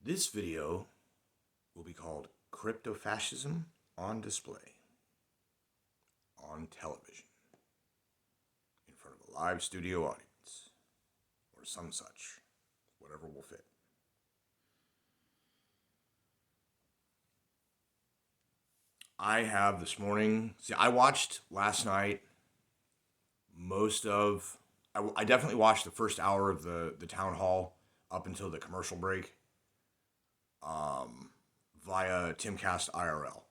This video will be called Cryptofascism on Display on television in front of a live studio audience or some such, whatever will fit. I have this morning, I watched last night I definitely watched the first hour of the town hall up until the commercial break via Timcast IRL.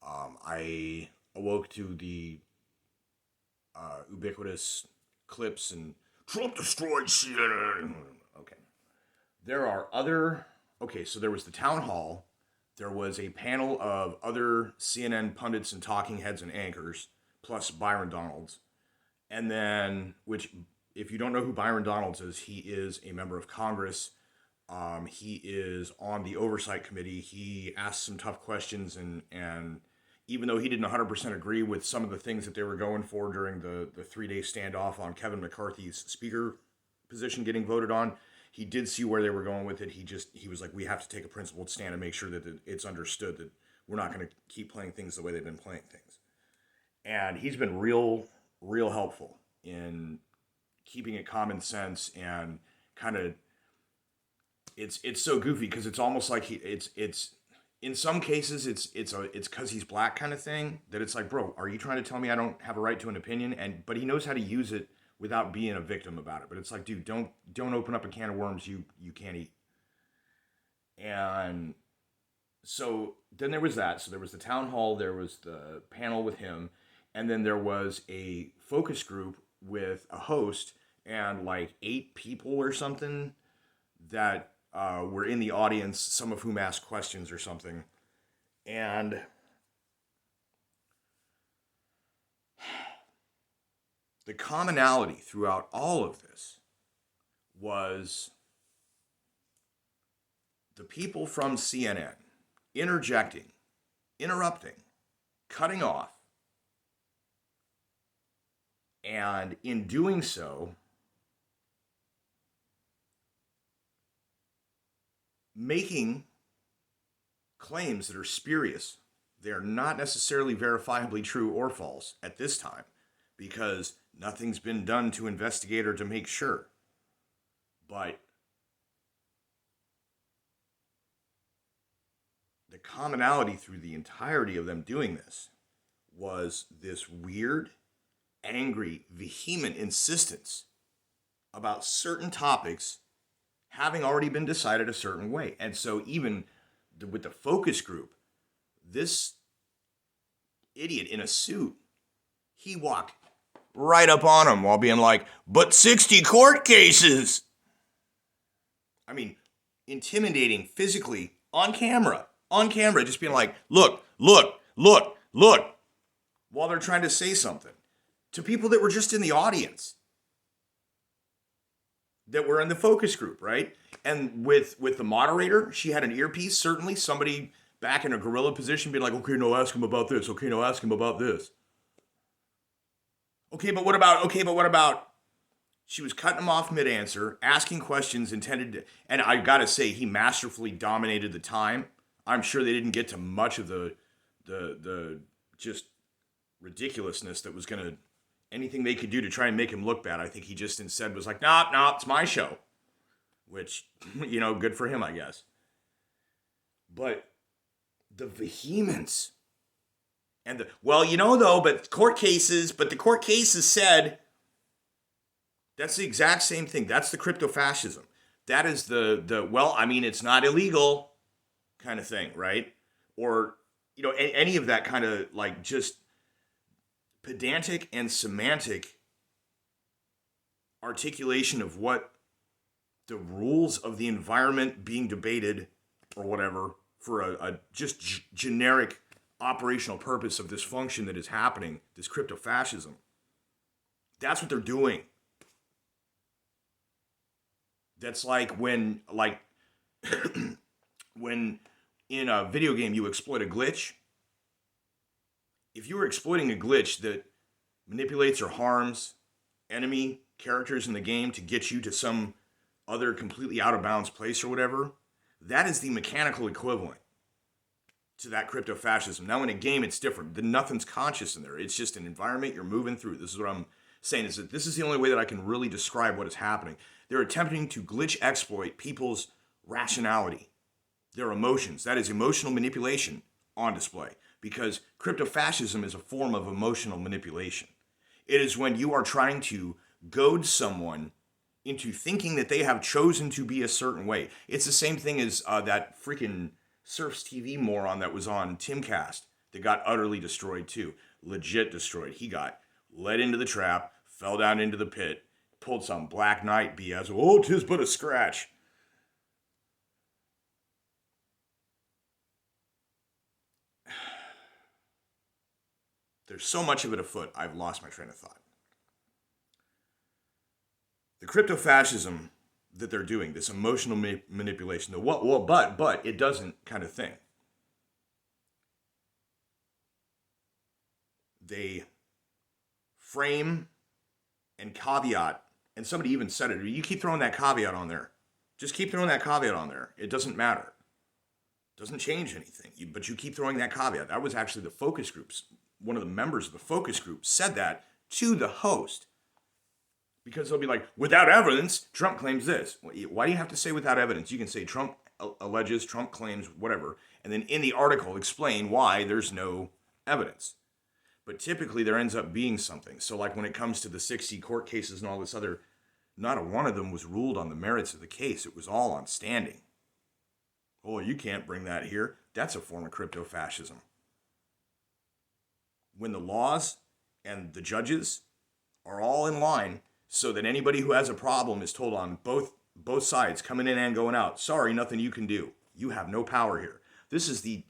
I awoke to the ubiquitous clips and Trump destroyed CNN. Okay. So there was the town hall. There was a panel of other CNN pundits and talking heads and anchors, plus Byron Donalds. And then, which, if you don't know who Byron Donalds is, he is a member of Congress. He is on the oversight committee. He asked some tough questions, and even though he didn't 100% agree with some of the things that they were going for during the 3-day standoff on Kevin McCarthy's speaker position getting voted on, he did see where they were going with it. He was like, we have to take a principled stand and make sure that it's understood that we're not going to keep playing things the way they've been playing things. And he's been real helpful in keeping it common sense and kind of it's so goofy because it's almost like it's in some cases it's because he's black kind of thing that it's like, bro, are you trying to tell me I don't have a right to an opinion? But he knows how to use it without being a victim about it. But it's like, dude, don't open up a can of worms you can't eat. And so then there was that. So there was the town hall, there was the panel with him, and then there was a focus group with a host and like 8 people or something that were in the audience, some of whom asked questions or something. And the commonality throughout all of this was the people from CNN interjecting, interrupting, cutting off, and in doing so, making claims that are spurious. They are not necessarily verifiably true or false at this time because nothing's been done to investigate or to make sure. But the commonality through the entirety of them doing this was this weird, angry, vehement insistence about certain topics having already been decided a certain way. And so even with the focus group, this idiot in a suit, he walked right up on him while being like, but 60 court cases. I mean, intimidating physically on camera, just being like, look, while they're trying to say something to people that were just in the audience, that were in the focus group, right? And with the moderator, she had an earpiece, certainly. Somebody back in a gorilla position being like, okay, no, ask him about this. Okay, no, ask him about this. Okay, but what about... She was cutting him off mid-answer, asking questions intended to... And I gotta say, he masterfully dominated the time. I'm sure they didn't get to much of the just ridiculousness that was gonna... Anything they could do to try and make him look bad. I think he just instead was like, nah, it's my show. Which, good for him, I guess. But the vehemence and but the court cases said, that's the exact same thing. That's the crypto-fascism. That is it's not illegal kind of thing, right? Or, any of that kind of like just pedantic and semantic articulation of what the rules of the environment being debated or whatever for a just generic operational purpose of this function that is happening, this crypto-fascism. That's what they're doing. That's like when when in a video game you exploit a glitch. If you were exploiting a glitch that manipulates or harms enemy characters in the game to get you to some other completely out of bounds place or whatever, That is the mechanical equivalent to that crypto-fascism. Now in a game, it's different. Nothing's conscious in there. It's just an environment you're moving through. This is what I'm saying, is that this is the only way that I can really describe what is happening. They're attempting to glitch exploit people's rationality, their emotions. That is emotional manipulation on display, because crypto-fascism is a form of emotional manipulation. It is when you are trying to goad someone into thinking that they have chosen to be a certain way. It's the same thing as that freaking Surfs TV moron that was on Timcast that got utterly destroyed too. Legit destroyed. He got led into the trap, fell down into the pit, pulled some Black Knight BS. Oh, 'tis but a scratch. There's so much of it afoot, I've lost my train of thought. The crypto-fascism that they're doing, this emotional manipulation, the what, well, but it doesn't kind of thing. They frame and caveat, and somebody even said it, you keep throwing that caveat on there. Just keep throwing that caveat on there. It doesn't matter. It doesn't change anything, but you keep throwing that caveat. That was actually the focus groups. One of the members of the focus group said that to the host. Because they'll be like, without evidence, Trump claims this. Why do you have to say without evidence? You can say Trump alleges, Trump claims, whatever, and then in the article explain why there's no evidence. But typically there ends up being something. So like when it comes to the 60 court cases and all this other, not a one of them was ruled on the merits of the case. It was all on standing. Oh, you can't bring that here. That's a form of crypto-fascism. When the laws and the judges are all in line, so that anybody who has a problem is told on both sides, coming in and going out, sorry, nothing you can do. You have no power here. This is the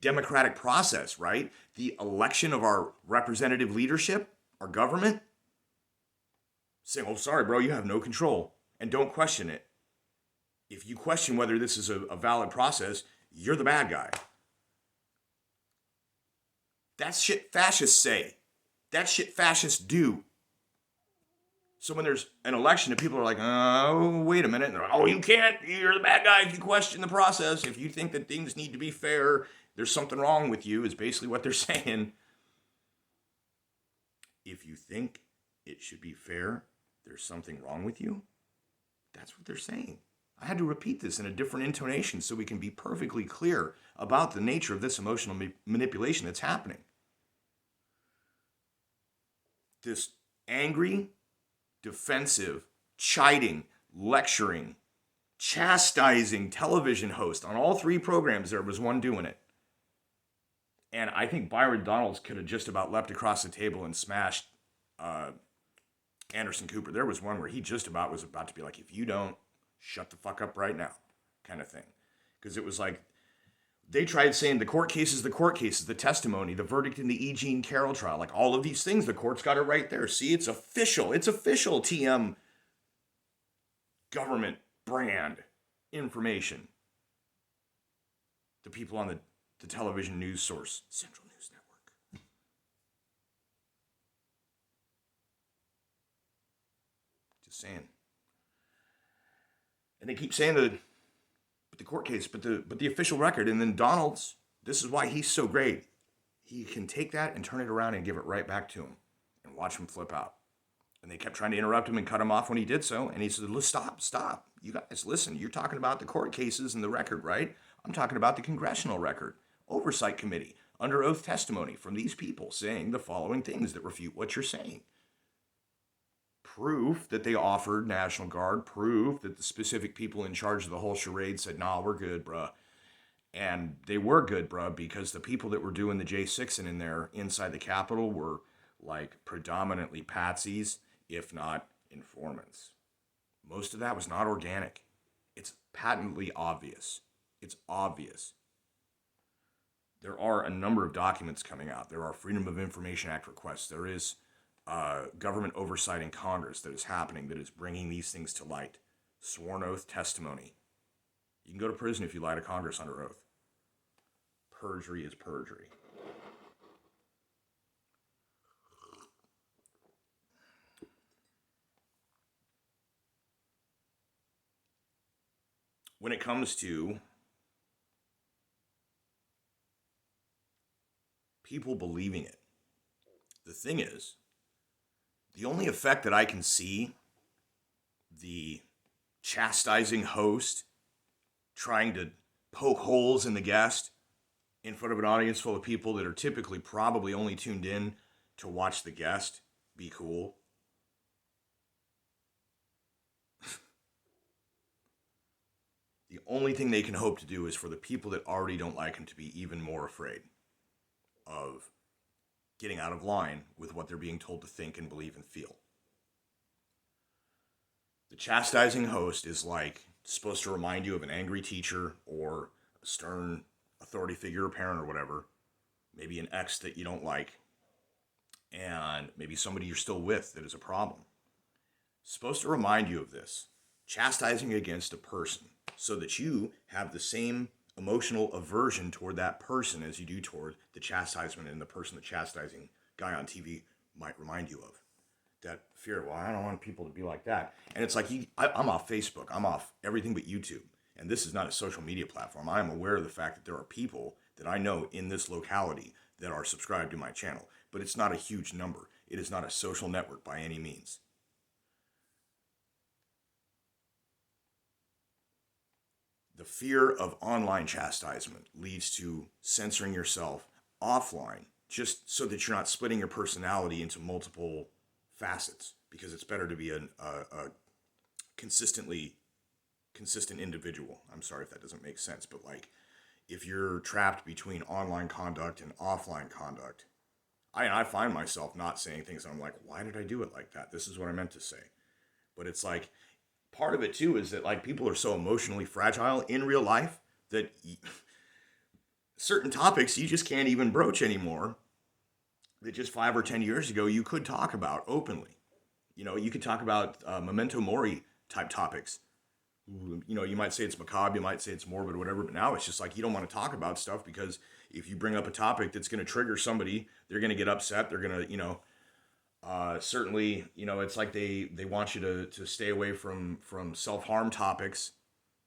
democratic process, right? The election of our representative leadership, our government, saying, oh, sorry, bro, you have no control. And don't question it. If you question whether this is a valid process, you're the bad guy. That's shit fascists say. That's shit fascists do. So when there's an election and people are like, oh, wait a minute. And they're like, oh, you can't. You're the bad guy if you question the process. If you think that things need to be fair, there's something wrong with you, is basically what they're saying. If you think it should be fair, there's something wrong with you. That's what they're saying. I had to repeat this in a different intonation so we can be perfectly clear about the nature of this emotional manipulation that's happening. This angry, defensive, chiding, lecturing, chastising television host on all three programs, there was one doing it. And I think Byron Donalds could have just about leapt across the table and smashed Anderson Cooper. There was one where he just about was about to be like, if you don't, shut the fuck up right now, kind of thing. Because it was like, they tried saying the court cases, the testimony, the verdict in the E. Jean Carroll trial, like all of these things, the court's got it right there. See, it's official, TM government brand information. The people on the television news source, Central News Network. Just saying. And they keep saying the court case, but the official record. And then Donald's, this is why he's so great. He can take that and turn it around and give it right back to him and watch him flip out. And they kept trying to interrupt him and cut him off when he did so. And he said, stop. You guys, listen, you're talking about the court cases and the record, right? I'm talking about the congressional record, oversight committee, under oath testimony from these people saying the following things that refute what you're saying. Proof that they offered National Guard, proof that the specific people in charge of the whole charade said, nah, we're good, bruh. And they were good, bruh, because the people that were doing the J6 in there inside the Capitol were like predominantly patsies, if not informants. Most of that was not organic. It's patently obvious. It's obvious. There are a number of documents coming out. There are Freedom of Information Act requests. There is government oversight in Congress that is happening, that is bringing these things to light. Sworn oath testimony. You can go to prison if you lie to Congress under oath. Perjury is perjury. when it comes to people believing it, the thing is, the only effect that I can see the chastising host trying to poke holes in the guest in front of an audience full of people that are typically probably only tuned in to watch the guest be cool. The only thing they can hope to do is for the people that already don't like him to be even more afraid of getting out of line with what they're being told to think and believe and feel. The chastising host is like supposed to remind you of an angry teacher or a stern authority figure or parent or whatever, maybe an ex that you don't like, and maybe somebody you're still with that is a problem. It's supposed to remind you of this, chastising against a person so that you have the same emotional aversion toward that person as you do toward the chastisement and the person the chastising guy on TV might remind you of. That fear, well, I don't want people to be like that. And it's like, I'm off Facebook. I'm off everything but YouTube. And this is not a social media platform. I am aware of the fact that there are people that I know in this locality that are subscribed to my channel. But it's not a huge number. It is not a social network by any means. The fear of online chastisement leads to censoring yourself offline, just so that you're not splitting your personality into multiple facets, because it's better to be a consistent individual. I'm sorry if that doesn't make sense, but like, if you're trapped between online conduct and offline conduct, I find myself not saying things and I'm like, why did I do it like that? This is what I meant to say. But it's like, part of it too is that like people are so emotionally fragile in real life that certain topics you just can't even broach anymore that just 5 or 10 years ago you could talk about openly. You know, you could talk about memento mori type topics. You know, you might say it's macabre, you might say it's morbid or whatever, but now it's just like you don't want to talk about stuff because if you bring up a topic that's going to trigger somebody, they're going to get upset. They're going to, you know, certainly, you know, it's like they want you to stay away from self-harm topics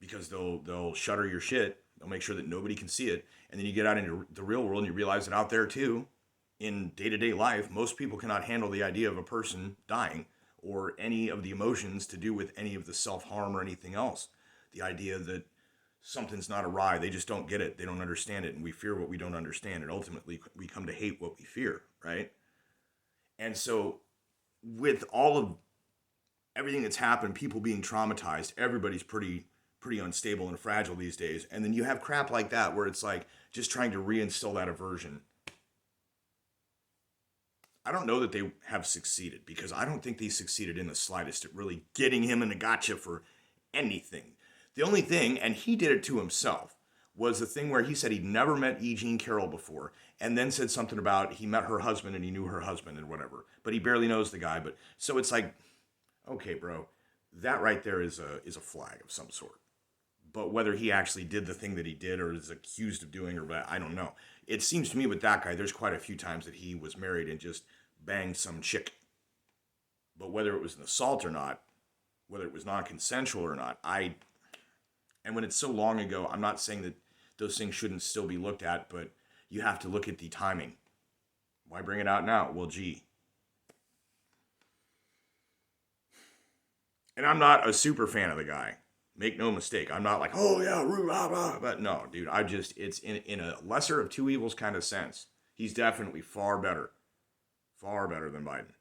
because they'll shutter your shit. They'll make sure that nobody can see it. And then you get out into the real world and you realize that out there too, in day-to-day life, most people cannot handle the idea of a person dying or any of the emotions to do with any of the self-harm or anything else. The idea that something's not awry, they just don't get it, they don't understand it, and we fear what we don't understand, and ultimately we come to hate what we fear, right? And so with all of everything that's happened, people being traumatized, everybody's pretty unstable and fragile these days. And then you have crap like that where it's like just trying to reinstill that aversion. I don't know that they have succeeded, because I don't think they succeeded in the slightest at really getting him in a gotcha for anything. The only thing, and he did it to himself, was the thing where he said he'd never met E. Jean Carroll before, and then said something about he met her husband and he knew her husband and whatever, but he barely knows the guy. But so it's like, okay, bro, that right there is a flag of some sort. But whether he actually did the thing that he did or is accused of doing, or I don't know. It seems to me with that guy, there's quite a few times that he was married and just banged some chick. But whether it was an assault or not, whether it was non-consensual or not, and when it's so long ago, I'm not saying that those things shouldn't still be looked at, but you have to look at the timing. Why bring it out now? Well, gee. And I'm not a super fan of the guy. Make no mistake. I'm not like, oh yeah, blah, blah. But no, dude, it's in a lesser of two evils kind of sense. He's definitely far better than Biden.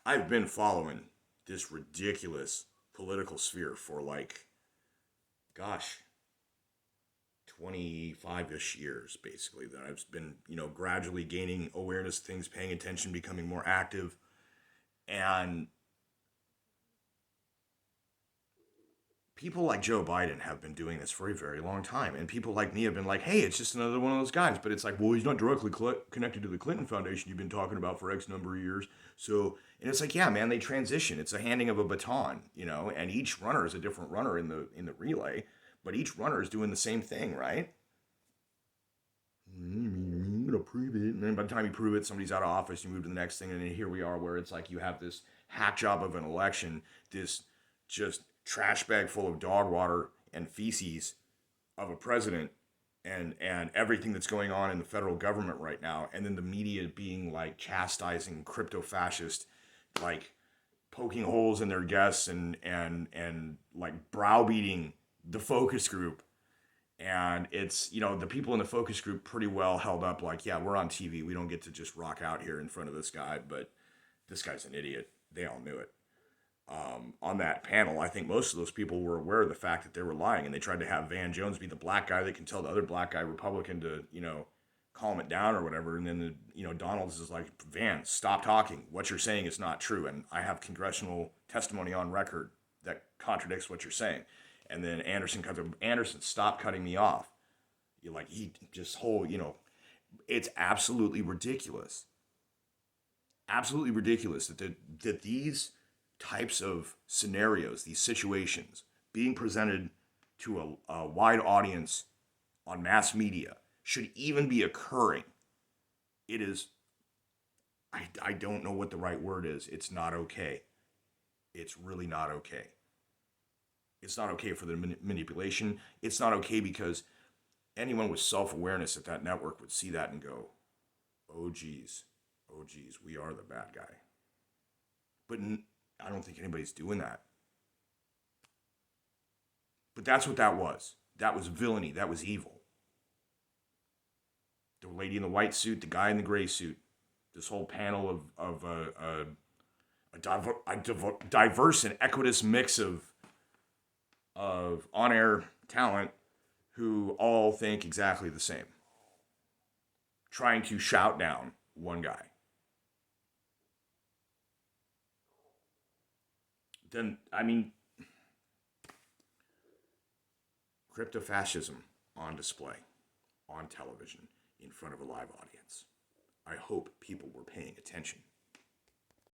I've been following this ridiculous political sphere for like, gosh, 25-ish years, basically, that I've been, you know, gradually gaining awareness of things, paying attention, becoming more active. And people like Joe Biden have been doing this for a very long time. And people like me have been like, hey, it's just another one of those guys. But it's like, well, he's not directly connected to the Clinton Foundation you've been talking about for X number of years. So, and it's like, yeah, man, they transition. It's a handing of a baton, you know, and each runner is a different runner in the relay. But each runner is doing the same thing, right? I'm going to prove it. And then by the time you prove it, somebody's out of office, you move to the next thing. And then here we are where it's like you have this hack job of an election, this just trash bag full of dog water and feces of a president, and everything that's going on in the federal government right now, and then the media being like chastising crypto fascist, like poking holes in their guests and like browbeating the focus group. And it's, the people in the focus group pretty well held up like, yeah, we're on TV, we don't get to just rock out here in front of this guy, but this guy's an idiot. They all knew it. On that panel, I think most of those people were aware of the fact that they were lying, and they tried to have Van Jones be the black guy that can tell the other black guy Republican to, calm it down or whatever. And then, Donalds is like, Van, stop talking. What you're saying is not true. And I have congressional testimony on record that contradicts what you're saying. And then Anderson comes up, Anderson, stop cutting me off. You're like, he just it's absolutely ridiculous. Absolutely ridiculous that these types of scenarios, these situations being presented to a wide audience on mass media should even be occurring. It is, I don't know what the right word is. It's not okay. It's really not okay. It's not okay for the manipulation. It's not okay because anyone with self-awareness at that network would see that and go, oh geez, we are the bad guy. But I don't think anybody's doing that. But that's what that was. That was villainy. That was evil. The lady in the white suit, the guy in the gray suit, this whole panel of a diverse and equitous mix of on-air talent who all think exactly the same, trying to shout down one guy. Then, cryptofascism on display, on television, in front of a live audience. I hope people were paying attention.